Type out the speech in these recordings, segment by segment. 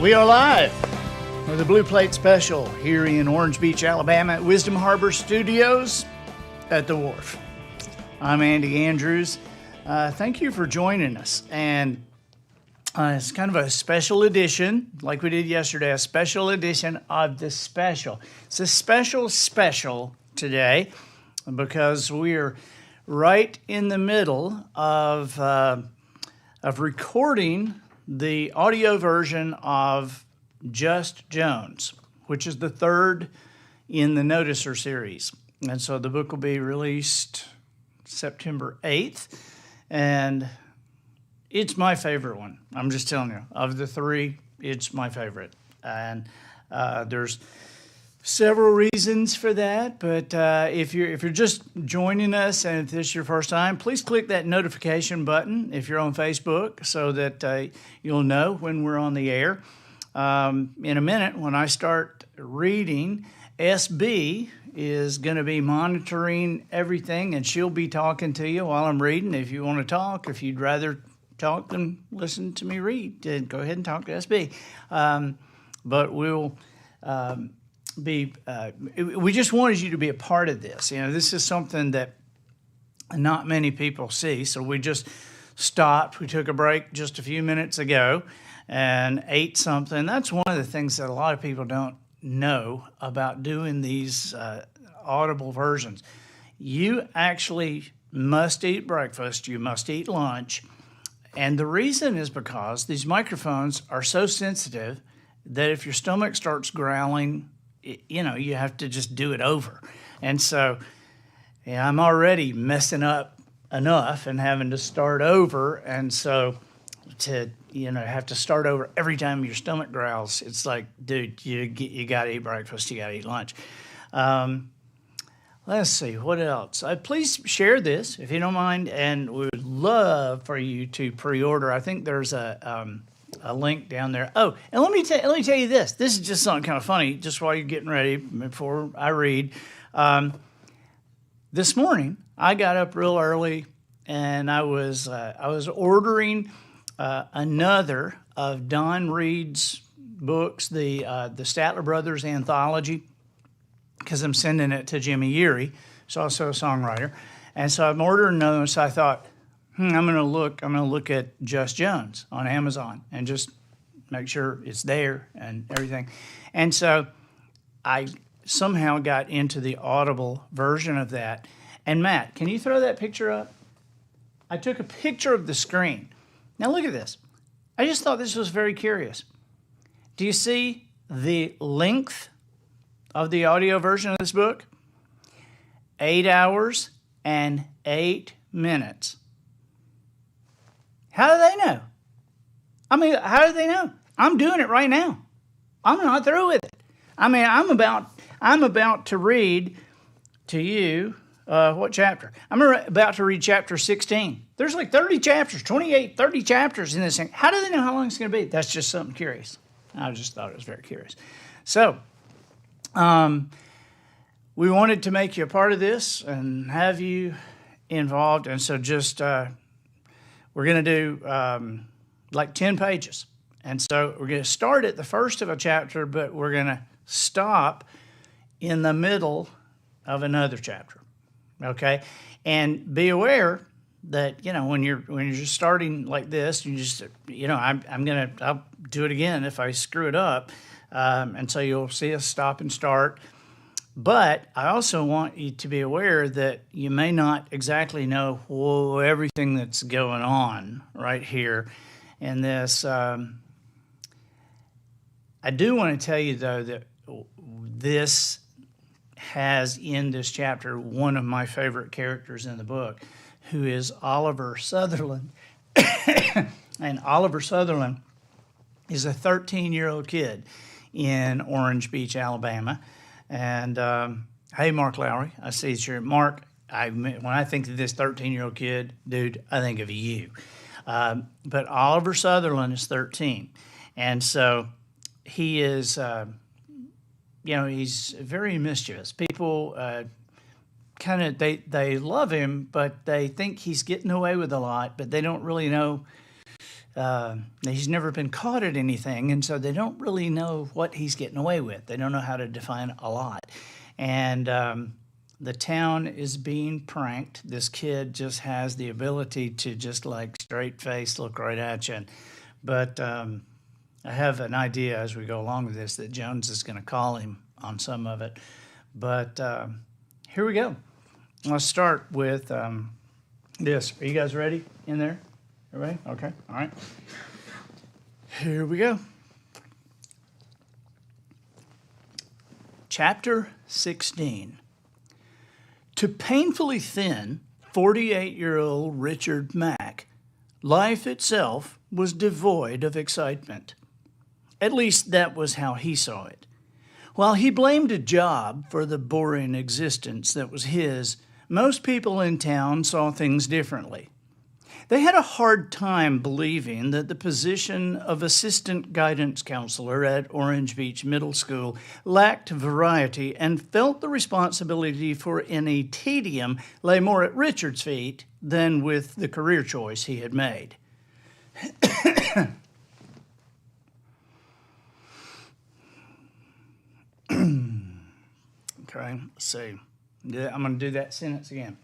We are live with a Blue Plate special here in Orange Beach, Alabama at Wisdom Harbor Studios at the Wharf. I'm Andy Andrews. Thank you for joining us. And it's kind of a special edition, like we did yesterday, a special edition of the special. It's a special today because we're right in the middle of recording the audio version of Just Jones, which is the third in the Noticer series. And so the book will be released September 8th, and it's my favorite one. I'm just telling you, of the three, it's my favorite. And there's several reasons for that, but if you're just joining us and if this is your first time, please click that notification button if you're on Facebook so that you'll know when we're on the air. In a minute, when I start reading, SB is going to be monitoring everything, and she'll be talking to you while I'm reading. If you want to talk, if you'd rather talk than listen to me read, then go ahead and talk to SB. But we'll we just wanted you to be a part of this. You know, this is something that not many people see, so we just stopped. We took a break just a few minutes ago and ate something. That's one of the things that a lot of people don't know about doing these audible versions. You actually must eat breakfast, you must eat lunch, and the reason is because these microphones are so sensitive that if your stomach starts growling, you have to just do it over. And so I'm already messing up enough and having to start over. And so to, have to start over every time your stomach growls, it's like, dude, you got to eat breakfast, you got to eat lunch. Let's see, what else? Please share this if you don't mind, and we would love for you to pre-order. I think there's a link down there. Oh, and let me tell you this. This is just something kind of funny, just while you're getting ready before I read. This morning, I got up real early, and I was ordering another of Don Reed's books, the Statler Brothers anthology, because I'm sending it to Jimmy Yeary, who's also a songwriter. And so I'm ordering another, so I thought, I'm going to look at Just Jones on Amazon and just make sure it's there and everything. And so I somehow got into the Audible version of that. And Matt, can you throw that picture up? I took a picture of the screen. Now look at this. I just thought this was very curious. Do you see the length of the audio version of this book? 8 hours and 8 minutes. How do they know? I mean, how do they know? I'm doing it right now. I'm not through with it. I mean, I'm about to read to you what chapter? I'm about to read chapter 16. There's like 30 chapters, 30 chapters in this thing. How do they know how long it's going to be? That's just something curious. I just thought it was very curious. So, we wanted to make you a part of this and have you involved, and so just we're going to do like 10 pages. And so we're going to start at the first of a chapter, but we're going to stop in the middle of another chapter. Okay? And be aware that, when you're just starting like this, you just, I'll do it again if I screw it up. And so you'll see us stop and start. But I also want you to be aware that you may not exactly know everything that's going on right here in this. I do want to tell you, though, that this has in this chapter one of my favorite characters in the book, who is Oliver Sutherland. And Oliver Sutherland is a 13-year-old kid in Orange Beach, Alabama. And hey, Mark Lowry, I see it's your Mark. When I think of this 13-year-old kid, dude, I think of you. But Oliver Sutherland is 13, and so he is, he's very mischievous. People they love him, but they think he's getting away with a lot, but they don't really know He's never been caught at anything, and so they don't really know what he's getting away with. They don't know how to define a lot. And the town is being pranked. This kid just has the ability to just like straight face look right at you. But I have an idea as we go along with this that Jones is going to call him on some of it. But here we go. Let's start with this. Are you guys ready in there? Everybody? Okay. All right. Here we go. Chapter 16. To painfully thin 48-year-old Richard Mack, life itself was devoid of excitement. At least that was how he saw it. While he blamed a job for the boring existence that was his, most people in town saw things differently. They had a hard time believing that the position of assistant guidance counselor at Orange Beach Middle School lacked variety and felt the responsibility for any tedium lay more at Richard's feet than with the career choice he had made. Okay, let's see. I'm going to do that sentence again.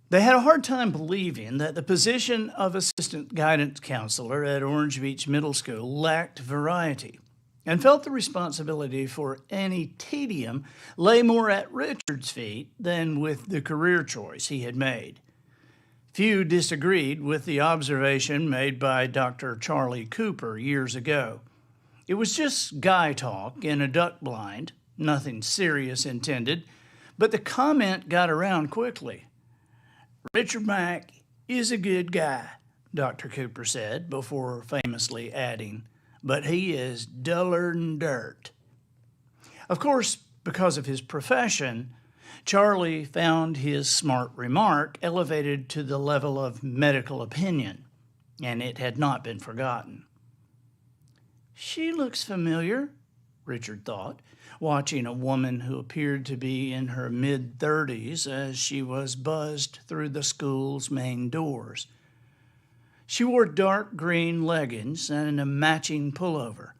They had a hard time believing that the position of assistant guidance counselor at Orange Beach Middle School lacked variety and felt the responsibility for any tedium lay more at Richard's feet than with the career choice he had made. Few disagreed with the observation made by Dr. Charlie Cooper years ago. It was just guy talk in a duck blind, nothing serious intended, but the comment got around quickly. Richard Mack is a good guy, Dr. Cooper said, before famously adding, but he is duller than dirt. Of course, because of his profession, Charlie found his smart remark elevated to the level of medical opinion, and it had not been forgotten. She looks familiar, Richard thought, watching a woman who appeared to be in her mid-30s as she was buzzed through the school's main doors. She wore dark green leggings and a matching pullover.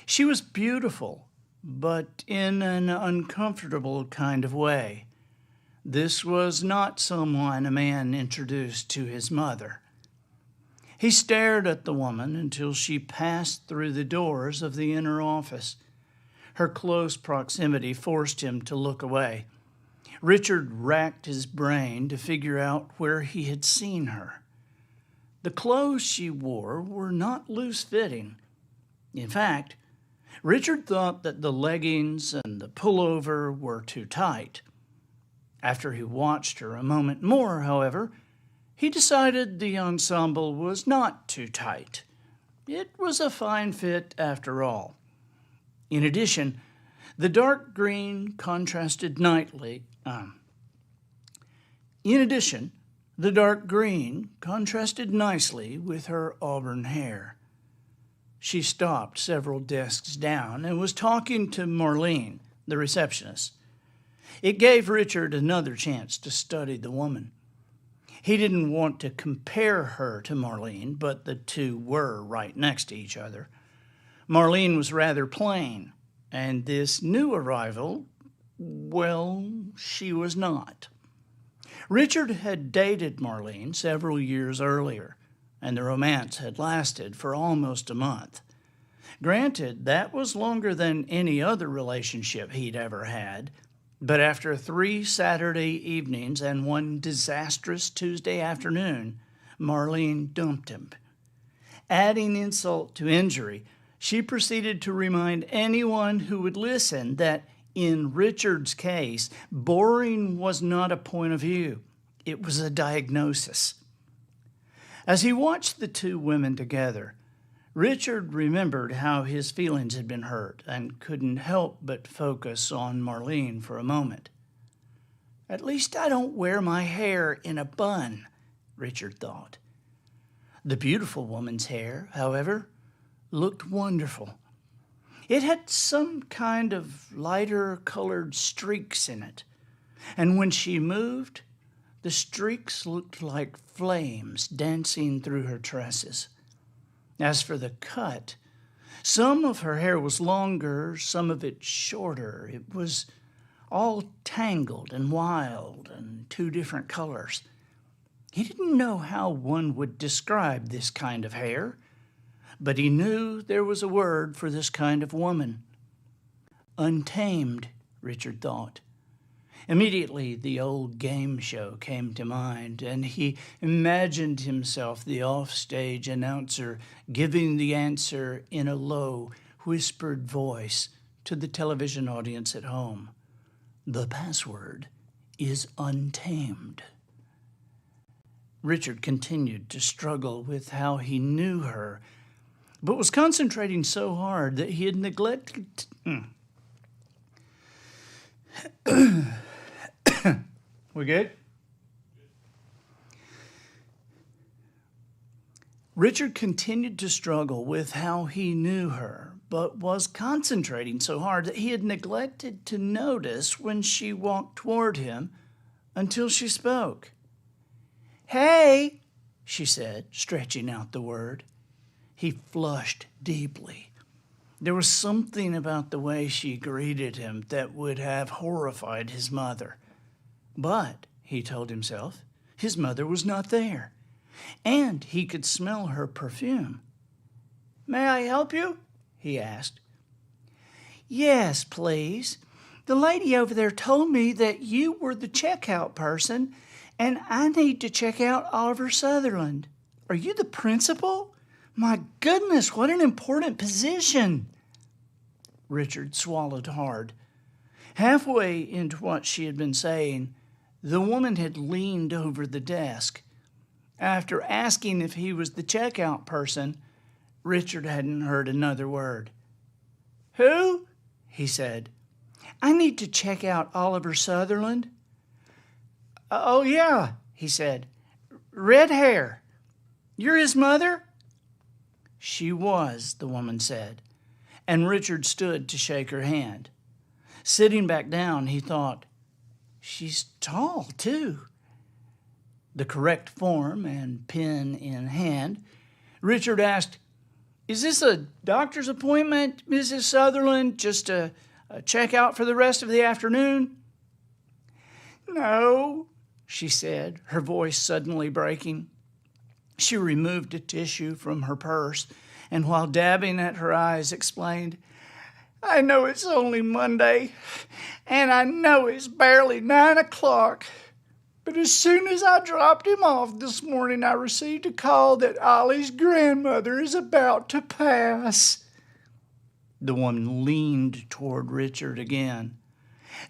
She was beautiful, but in an uncomfortable kind of way. This was not someone a man introduced to his mother. He stared at the woman until she passed through the doors of the inner office. Her close proximity forced him to look away. Richard racked his brain to figure out where he had seen her. The clothes she wore were not loose-fitting. In fact, Richard thought that the leggings and the pullover were too tight. After he watched her a moment more, however, he decided the ensemble was not too tight. It was a fine fit after all. In addition, the dark green contrasted nicely with her auburn hair. She stopped several desks down and was talking to Marlene, the receptionist. It gave Richard another chance to study the woman. He didn't want to compare her to Marlene, but the two were right next to each other. Marlene was rather plain, and this new arrival, well, she was not. Richard had dated Marlene several years earlier, and the romance had lasted for almost a month. Granted, that was longer than any other relationship he'd ever had, but after 3 Saturday evenings and 1 disastrous Tuesday afternoon, Marlene dumped him. Adding insult to injury, she proceeded to remind anyone who would listen that, in Richard's case, boring was not a point of view. It was a diagnosis. As he watched the two women together, Richard remembered how his feelings had been hurt and couldn't help but focus on Marlene for a moment. At least I don't wear my hair in a bun, Richard thought. The beautiful woman's hair, however, looked wonderful. It had some kind of lighter colored streaks in it, and when she moved, The streaks looked like flames dancing through her tresses. As for the cut, some of her hair was longer, some of it shorter. It was all tangled and wild and two different colors. He didn't know how one would describe this kind of hair, but he knew there was a word for this kind of woman. Untamed, Richard thought. Immediately, the old game show came to mind, and he imagined himself the offstage announcer giving the answer in a low, whispered voice to the television audience at home. The password is untamed. Richard continued to struggle with how he knew her, but was concentrating so hard that he had neglected... We good? Richard continued to struggle with how he knew her, but was concentrating so hard that he had neglected to notice when she walked toward him until she spoke. "Hey," she said, stretching out the word. He flushed deeply. There was something about the way she greeted him that would have horrified his mother. But, he told himself, his mother was not there, and he could smell her perfume. "May I help you?" he asked. "Yes, please. The lady over there told me that you were the checkout person, and I need to check out Oliver Sutherland. Are you the principal? My goodness, what an important position!" Richard swallowed hard. Halfway into what she had been saying, the woman had leaned over the desk. After asking if he was the checkout person, Richard hadn't heard another word. "Who?" he said. "I need to check out Oliver Sutherland." "Oh, yeah," he said. "Red hair. You're his mother?" She was, the woman said, and Richard stood to shake her hand. Sitting back down, he thought, she's tall, too. The correct form and pen in hand, Richard asked, "Is this a doctor's appointment, Mrs. Sutherland? Just a checkout for the rest of the afternoon?" "No," she said, her voice suddenly breaking. She removed a tissue from her purse and while dabbing at her eyes explained, "I know it's only Monday, and I know it's barely 9 o'clock, but as soon as I dropped him off this morning, I received a call that Ollie's grandmother is about to pass." The woman leaned toward Richard again.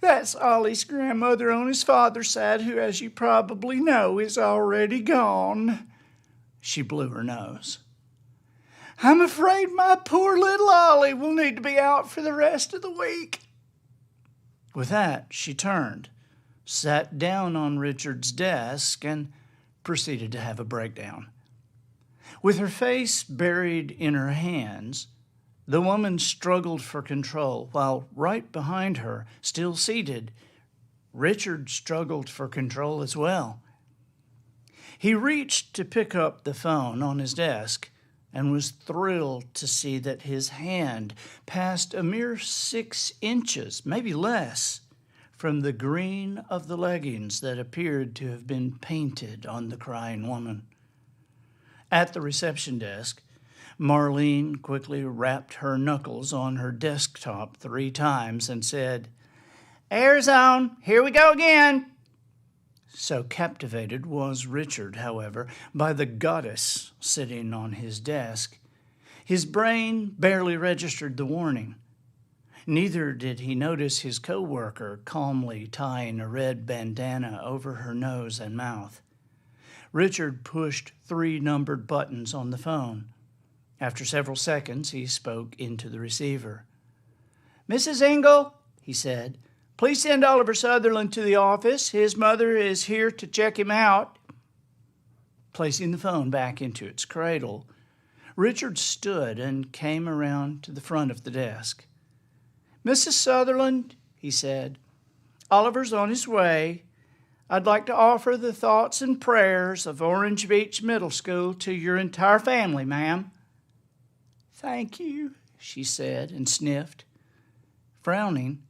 "That's Ollie's grandmother on his father's side, who, as you probably know, is already gone." She blew her nose. "I'm afraid my poor little Ollie will need to be out for the rest of the week." With that, she turned, sat down on Richard's desk, and proceeded to have a breakdown. With her face buried in her hands, the woman struggled for control, while right behind her, still seated, Richard struggled for control as well. He reached to pick up the phone on his desk and was thrilled to see that his hand passed a mere 6 inches, maybe less, from the green of the leggings that appeared to have been painted on the crying woman. At the reception desk, Marlene quickly rapped her knuckles on her desktop 3 times and said, "Air's on, here we go again." So captivated was Richard, however, by the goddess sitting on his desk, his brain barely registered the warning. Neither did he notice his co-worker calmly tying a red bandana over her nose and mouth. Richard pushed 3 numbered buttons on the phone. After several seconds, he spoke into the receiver. "Mrs. Engel," he said, "please send Oliver Sutherland to the office. His mother is here to check him out." Placing the phone back into its cradle, Richard stood and came around to the front of the desk. "Mrs. Sutherland," he said, "Oliver's on his way. I'd like to offer the thoughts and prayers of Orange Beach Middle School to your entire family, ma'am." "Thank you," she said and sniffed. Frowning,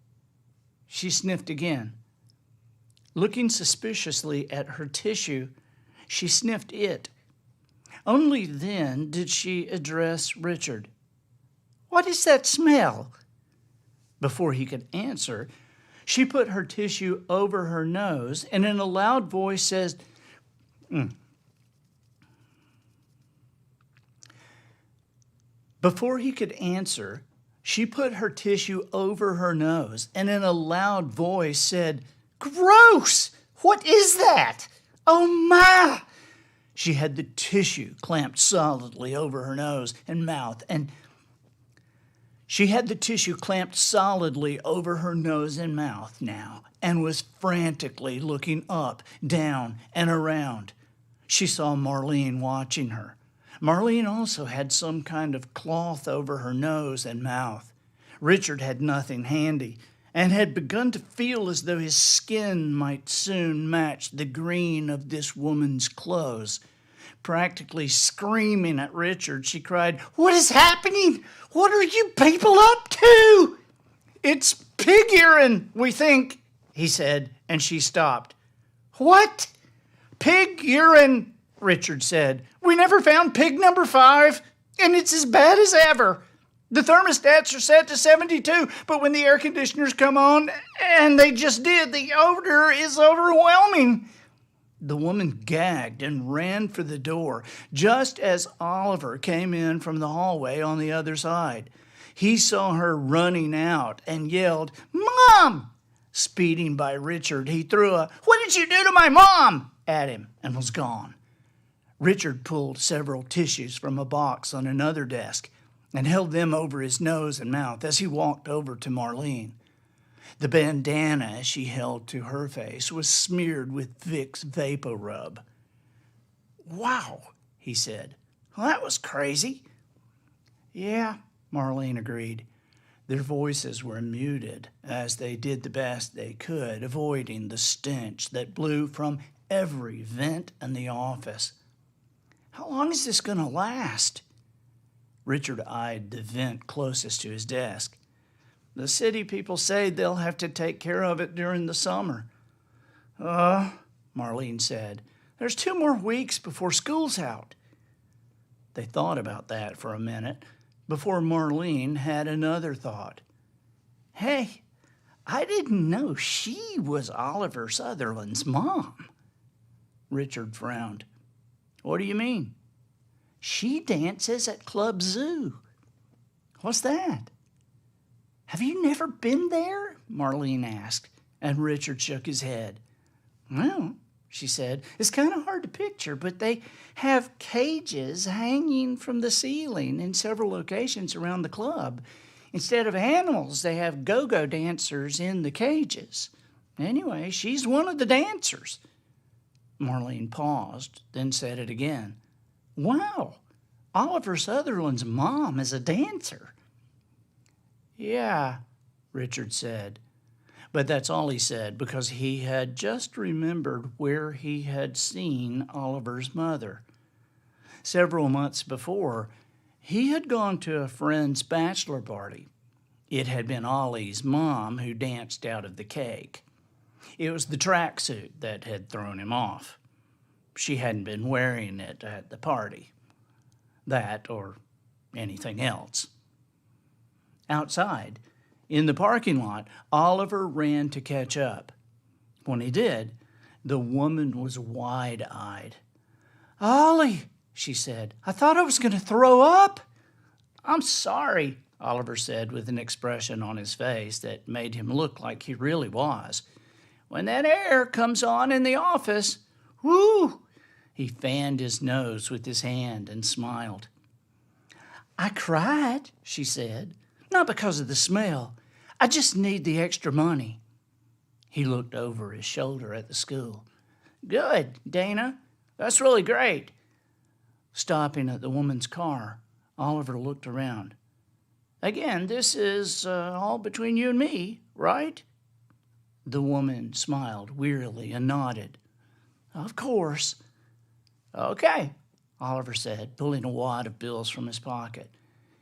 she sniffed again. Looking suspiciously at her tissue, she sniffed it. Only then did she address Richard. "What is that smell?" Before he could answer, she put her tissue over her nose and in a loud voice said, Before he could answer, she put her tissue over her nose and in a loud voice said, "Gross! What is that? Oh my!" She had the tissue clamped solidly over her nose and mouth, and now, and was frantically looking up, down, and around. She saw Marlene watching her. Marlene also had some kind of cloth over her nose and mouth. Richard had nothing handy and had begun to feel as though his skin might soon match the green of this woman's clothes. Practically screaming at Richard, she cried, "What is happening? What are you people up to?" "It's pig urine, we think," he said, and she stopped. "What? Pig urine," Richard said. "We never found pig number 5, and it's as bad as ever. The thermostats are set to 72, but when the air conditioners come on, and they just did, the odor is overwhelming." The woman gagged and ran for the door, just as Oliver came in from the hallway on the other side. He saw her running out and yelled, "Mom!" Speeding by Richard, he threw a "What did you do to my mom?" at him and was gone. Richard pulled several tissues from a box on another desk and held them over his nose and mouth as he walked over to Marlene. The bandana she held to her face was smeared with Vicks Vapor Rub. "Wow," he said. "Well, that was crazy." "Yeah," Marlene agreed. Their voices were muted as they did the best they could, avoiding the stench that blew from every vent in the office. "How long is this going to last?" Richard eyed the vent closest to his desk. "The city people say they'll have to take care of it during the summer." Marlene said. "There's 2 more weeks before school's out." They thought about that for a minute before Marlene had another thought. "Hey, I didn't know she was Oliver Sutherland's mom." Richard frowned. "What do you mean?" "She dances at Club Zoo." "What's that?" "Have you never been there?" Marlene asked, and Richard shook his head. "Well," she said, "it's kind of hard to picture, but they have cages hanging from the ceiling in several locations around the club. Instead of animals, they have go-go dancers in the cages. Anyway, she's one of the dancers." Marlene paused, then said it again. "Wow, Oliver Sutherland's mom is a dancer." "Yeah," Richard said. But that's all he said, because he had just remembered where he had seen Oliver's mother. Several months before, he had gone to a friend's bachelor party. It had been Ollie's mom who danced out of the cake. It was the tracksuit that had thrown him off. She hadn't been wearing it at the party. That or anything else. Outside, in the parking lot, Oliver ran to catch up. When he did, the woman was wide-eyed. "Ollie," she said, "I thought I was going to throw up." "I'm sorry," Oliver said with an expression on his face that made him look like he really was. "When that air comes on in the office, whoo!" He fanned his nose with his hand and smiled. "I cried," she said. "Not because of the smell. I just need the extra money." He looked over his shoulder at the school. "Good, Dana. That's really great." Stopping at the woman's car, Oliver looked around. "Again, this is all between you and me, right?" The woman smiled wearily and nodded. Of course. Okay, Oliver said, pulling a wad of bills from his pocket.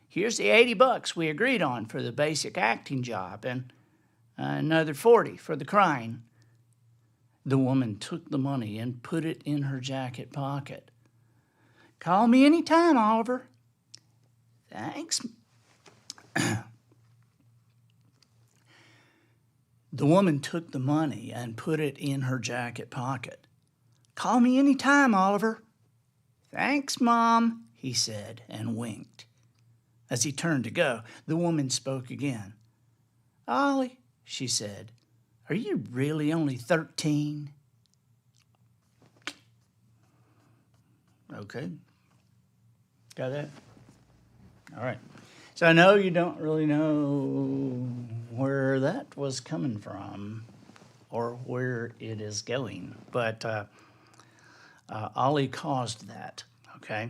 Here's the $80 we agreed on for the basic acting job and another $40 for the crying. The woman took the money and put it in her jacket pocket. Call me any time, Oliver. Thanks. The woman took the money and put it in her jacket pocket. Call me any time, Oliver. Thanks, Mom, he said and winked. As he turned to go, the woman spoke again. Ollie, she said, are you really only 13? Okay. Got that? All right. So I know you don't really know where that was coming from or where it is going, but Ollie caused that, okay?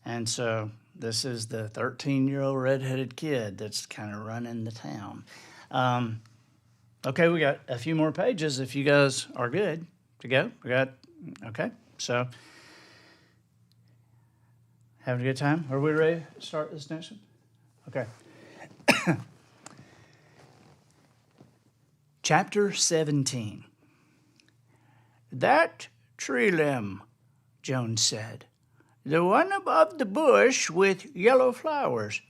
And so this is the 13-year-old redheaded kid that's kind of running the town. Okay, we got a few more pages if you guys are good to go. Okay, so having a good time? Are we ready to start this next one? Okay. Chapter 17. That tree limb, Jones said. The one above the bush with yellow flowers.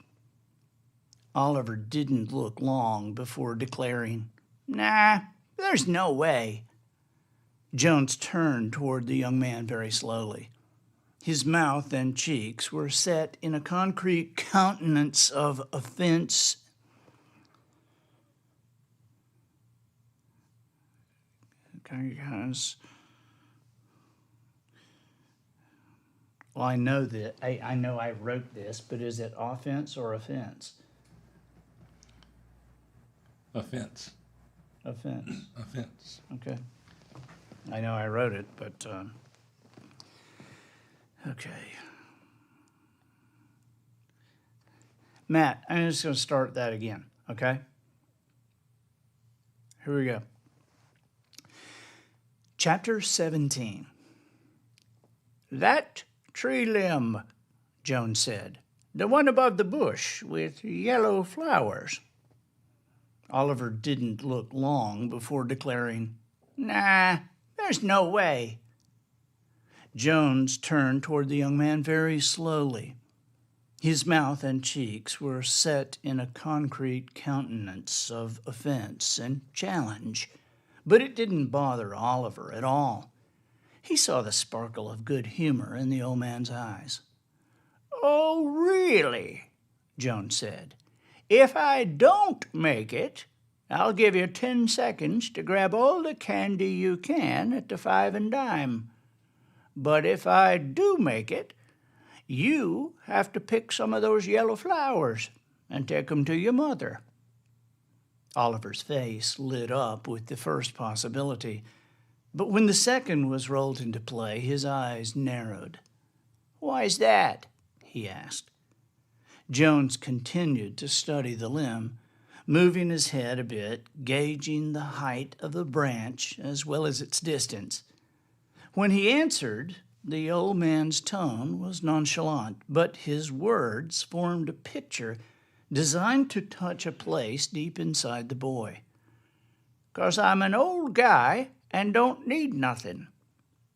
Oliver didn't look long before declaring, Nah, there's no way. Jones turned toward the young man very slowly. His mouth and cheeks were set in a concrete countenance of offense. Well, I know that I know I wrote this, but is it offense or offense? Offense. Offense. Offense. Okay. I know I wrote it, but okay. Matt, I'm just going to start that again, okay? Here we go. Chapter 17. That tree limb, Jones said. The one above the bush with yellow flowers. Oliver didn't look long before declaring, Nah, there's no way. Jones turned toward the young man very slowly. His mouth and cheeks were set in a concrete countenance of offense and challenge, but it didn't bother Oliver at all. He saw the sparkle of good humor in the old man's eyes. Oh, really? Jones said. If I don't make it, I'll give you 10 seconds to grab all the candy you can at the 5 and dime. But if I do make it, you have to pick some of those yellow flowers and take them to your mother. Oliver's face lit up with the first possibility, but when the second was rolled into play, his eyes narrowed. Why's that? He asked. Jones continued to study the limb, moving his head a bit, gauging the height of the branch as well as its distance. When he answered, the old man's tone was nonchalant, but his words formed a picture designed to touch a place deep inside the boy. 'Cause I'm an old guy and don't need nothing.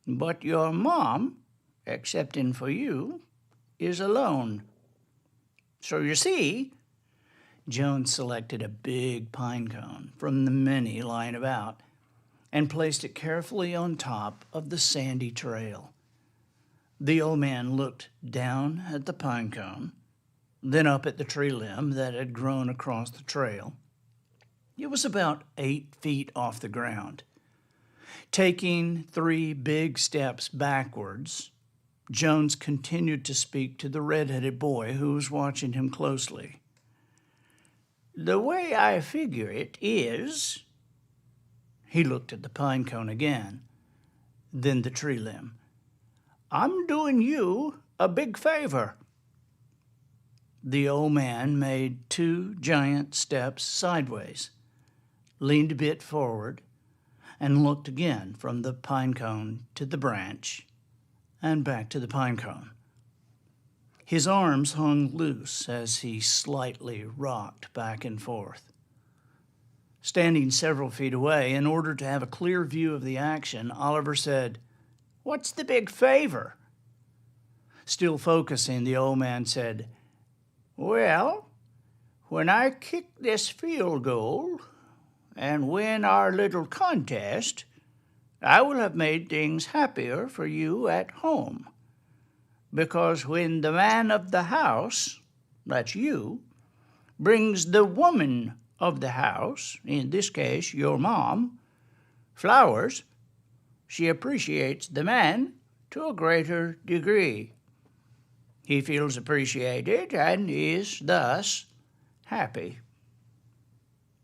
But your mom, excepting for you, is alone. So you see, Jones selected a big pine cone from the many lying about and placed it carefully on top of the sandy trail. The old man looked down at the pine cone, then up at the tree limb that had grown across the trail. It was about 8 feet off the ground. Taking 3 big steps backwards, Jones continued to speak to the red-headed boy who was watching him closely. The way I figure it is... He looked at the pine cone again, then the tree limb. I'm doing you a big favor. The old man made 2 giant steps sideways, leaned a bit forward, and looked again from the pine cone to the branch and back to the pine cone. His arms hung loose as he slightly rocked back and forth. Standing several feet away, in order to have a clear view of the action, Oliver said, "What's the big favor?" Still focusing, the old man said, "Well, when I kick this field goal and win our little contest, I will have made things happier for you at home. Because when the man of the house, that's you, brings the woman of the house, in this case your mom, flowers, she appreciates the man to a greater degree. He feels appreciated and is thus happy."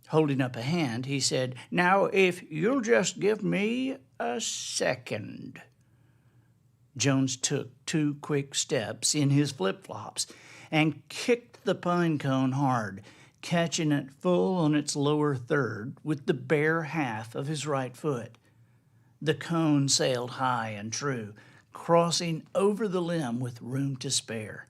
Holding up a hand, he said, "Now, if you'll just give me a second." Jones took 2 quick steps in his flip-flops and kicked the pine cone hard, catching it full on its lower third with the bare half of his right foot. The cone sailed high and true, crossing over the limb with room to spare.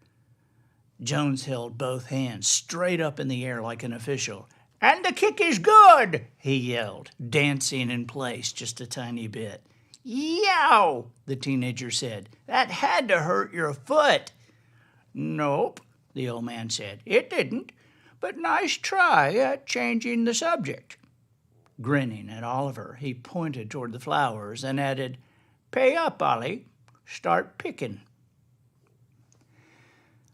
Jones held both hands straight up in the air like an official. "And the kick is good!" he yelled, dancing in place just a tiny bit. "Yow!" the teenager said. "That had to hurt your foot." "Nope," the old man said. "It didn't, but nice try at changing the subject." Grinning at Oliver, he pointed toward the flowers and added, "Pay up, Ollie. Start picking."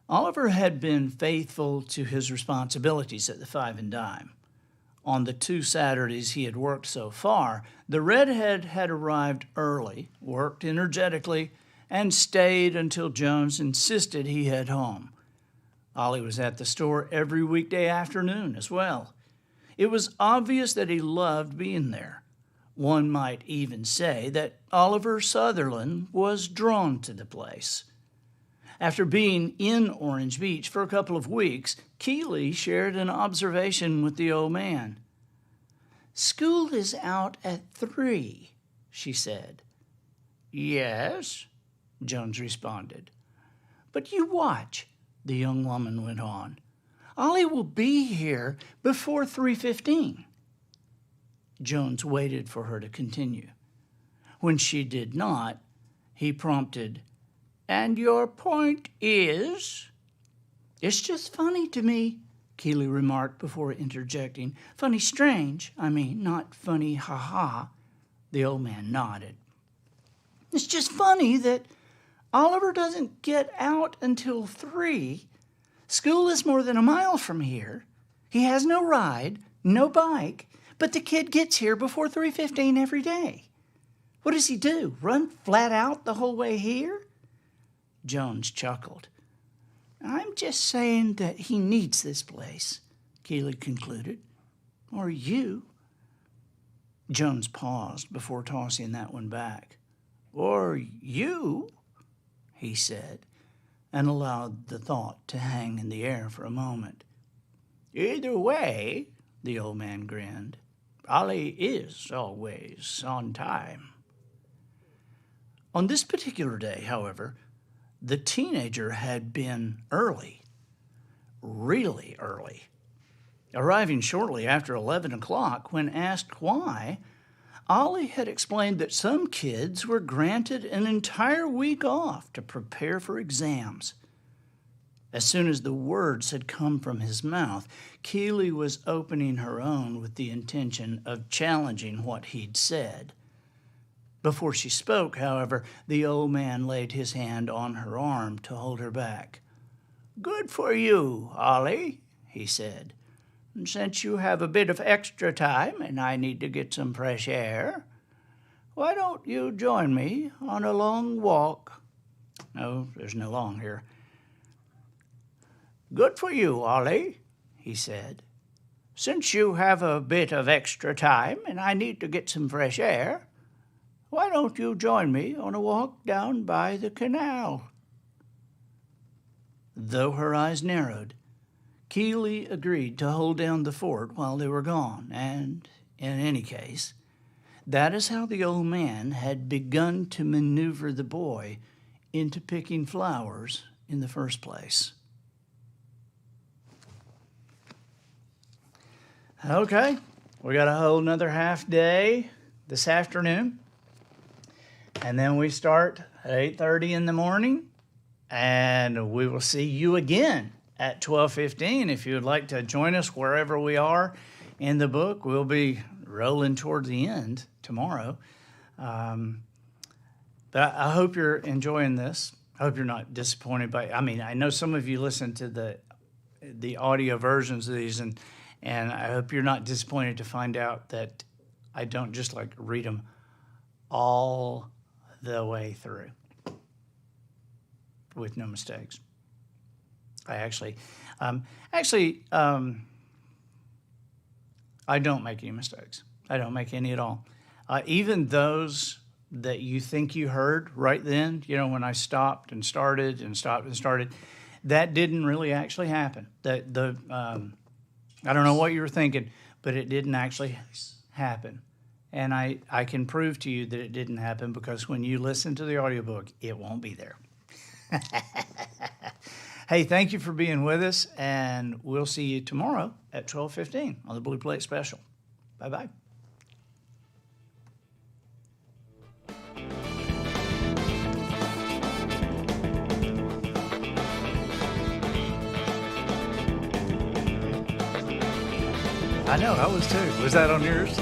Oliver had been faithful to his responsibilities at the Five and Dime. On the 2 Saturdays he had worked so far, the redhead had arrived early, worked energetically, and stayed until Jones insisted he head home. Ollie was at the store every weekday afternoon as well. It was obvious that he loved being there. One might even say that Oliver Sutherland was drawn to the place. After being in Orange Beach for a couple of weeks, Keeley shared an observation with the old man. "School is out at 3, she said. "Yes," Jones responded. "But you watch," the young woman went on. "Ollie will be here before 3:15. Jones waited for her to continue. When she did not, he prompted, "And your point is?" "It's just funny to me," Keeley remarked before interjecting. "Funny strange, I mean, not funny ha-ha." The old man nodded. "It's just funny that Oliver doesn't get out until 3. School is more than a mile from here. He has no ride, no bike, but the kid gets here before 3:15 every day. What does he do, run flat out the whole way here?" Jones chuckled. "I'm just saying that he needs this place," Keeley concluded. "Or you." Jones paused before tossing that one back. "Or you," he said, and allowed the thought to hang in the air for a moment. "Either way," the old man grinned, "Ollie is always on time." On this particular day, however, the teenager had been early, really early. Arriving shortly after 11 o'clock, when asked why, Ollie had explained that some kids were granted an entire week off to prepare for exams. As soon as the words had come from his mouth, Keeley was opening her own with the intention of challenging what he'd said. Before she spoke, however, the old man laid his hand on her arm to hold her back. "Good for you, Ollie," he said. "Since you have a bit of extra time and I need to get some fresh air, why don't you join me on a long walk?" "No, there's no long here." "Good for you, Ollie," he said. "Since you have a bit of extra time and I need to get some fresh air, why don't you join me on a walk down by the canal?" Though her eyes narrowed, Keeley agreed to hold down the fort while they were gone, and, in any case, That is how the old man had begun to maneuver the boy into picking flowers in the first place. Okay, we got a whole another half day this afternoon. And then we start at 8:30 in the morning. And we will see you again at 12:15. If you would like to join us wherever we are in the book, we'll be rolling toward the end tomorrow. But I hope you're enjoying this. I hope you're not disappointed by. I mean, I know some of you listen to the audio versions of these, and I hope you're not disappointed to find out that I don't just like read them all the way through with no mistakes. I actually, I don't make any mistakes. I don't make any at all. Even those that you think you heard right then, when I stopped and started and stopped and started, that didn't really actually happen. I don't know what you were thinking, but it didn't actually happen. And I can prove to you that it didn't happen because when you listen to the audiobook, it won't be there. Hey, thank you for being with us, and we'll see you tomorrow at 12:15 on the Blue Plate Special. Bye-bye. I know, I was too. Was that on yours?